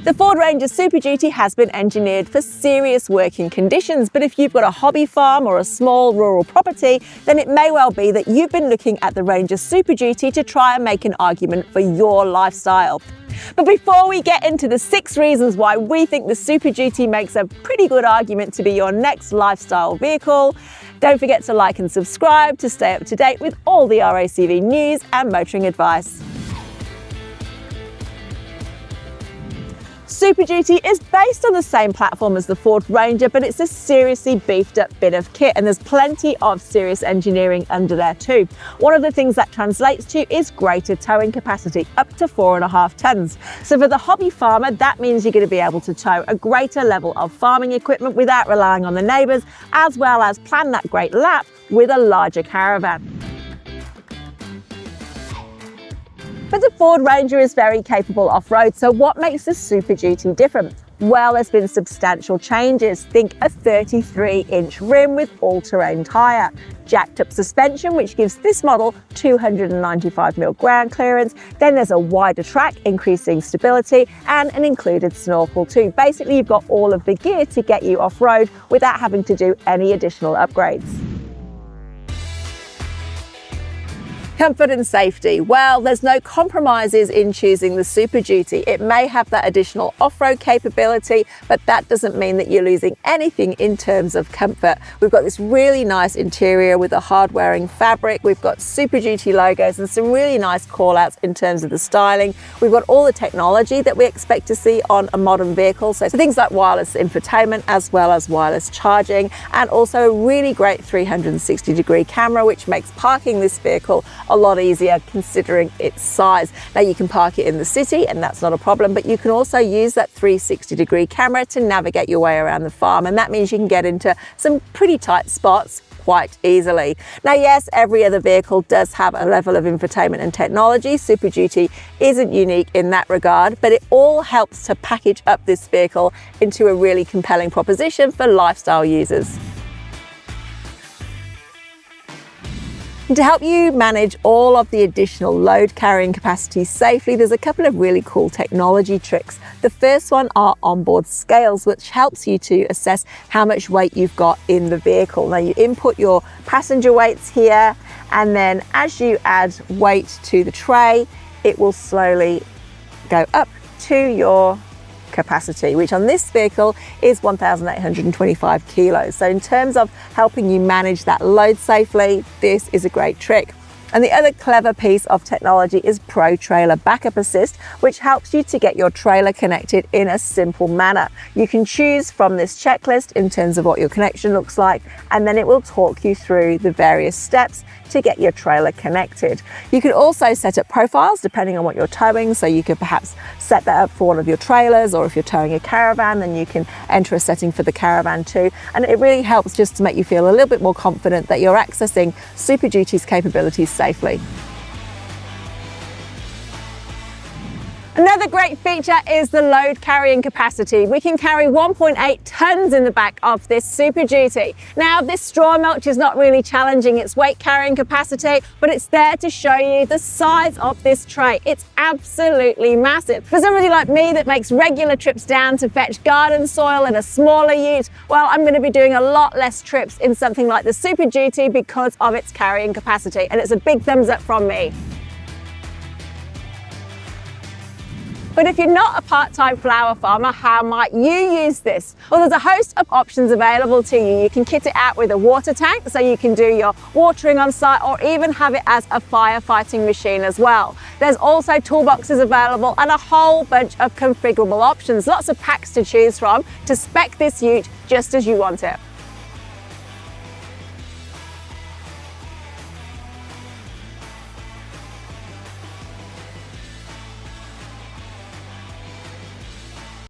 The Ford Ranger Super Duty has been engineered for serious working conditions, but if you've got a hobby farm or a small rural property, then it may well be that you've been looking at the Ranger Super Duty to try and make an argument for your lifestyle. But before we get into the 6 reasons why we think the Super Duty makes a pretty good argument to be your next lifestyle vehicle, don't forget to like and subscribe to stay up to date with all the RACV news and motoring advice. Super Duty is based on the same platform as the Ford Ranger, but it's a seriously beefed up bit of kit, and there's plenty of serious engineering under there too. One of the things that translates to is greater towing capacity, up to 4.5 tons. So for the hobby farmer, that means you're going to be able to tow a greater level of farming equipment without relying on the neighbours, as well as plan that great lap with a larger caravan. But the Ford Ranger is very capable off-road, so what makes the Super Duty different? Well, there's been substantial changes. Think a 33-inch rim with all-terrain tyre, jacked up suspension, which gives this model 295mm ground clearance. Then there's a wider track, increasing stability, and an included snorkel too. Basically, you've got all of the gear to get you off-road without having to do any additional upgrades. Comfort and safety. Well, there's no compromises in choosing the Super Duty. It may have that additional off-road capability, but that doesn't mean that you're losing anything in terms of comfort. We've got this really nice interior with a hard-wearing fabric. We've got Super Duty logos and some really nice call-outs in terms of the styling. We've got all the technology that we expect to see on a modern vehicle. So things like wireless infotainment as well as wireless charging, and also a really great 360-degree camera, which makes parking this vehicle a lot easier considering its size. Now you can park it in the city and that's not a problem, but you can also use that 360-degree camera to navigate your way around the farm, and that means you can get into some pretty tight spots quite easily. Now yes, every other vehicle does have a level of infotainment and technology. Super Duty isn't unique in that regard, but it all helps to package up this vehicle into a really compelling proposition for lifestyle users. And to help you manage all of the additional load carrying capacity safely, there's a couple of really cool technology tricks. The first one are onboard scales, which helps you to assess how much weight you've got in the vehicle. Now you input your passenger weights here, and then as you add weight to the tray, it will slowly go up to your capacity, which on this vehicle is 1,825 kilos. So in terms of helping you manage that load safely, this is a great trick. And the other clever piece of technology is Pro Trailer Backup Assist, which helps you to get your trailer connected in a simple manner. You can choose from this checklist in terms of what your connection looks like, and then it will talk you through the various steps to get your trailer connected. You can also set up profiles depending on what you're towing, so you could perhaps set that up for one of your trailers, or if you're towing a caravan, then you can enter a setting for the caravan too. And it really helps just to make you feel a little bit more confident that you're accessing Super Duty's capabilities safely. Another great feature is the load carrying capacity. We can carry 1.8 tons in the back of this Super Duty. Now, this straw mulch is not really challenging its weight carrying capacity, but it's there to show you the size of this tray. It's absolutely massive. For somebody like me that makes regular trips down to fetch garden soil in a smaller ute, well, I'm going to be doing a lot less trips in something like the Super Duty because of its carrying capacity, and it's a big thumbs up from me. But if you're not a part-time flower farmer, how might you use this? Well, there's a host of options available to you. You can kit it out with a water tank, so you can do your watering on site, or even have it as a firefighting machine as well. There's also toolboxes available and a whole bunch of configurable options. Lots of packs to choose from to spec this ute just as you want it.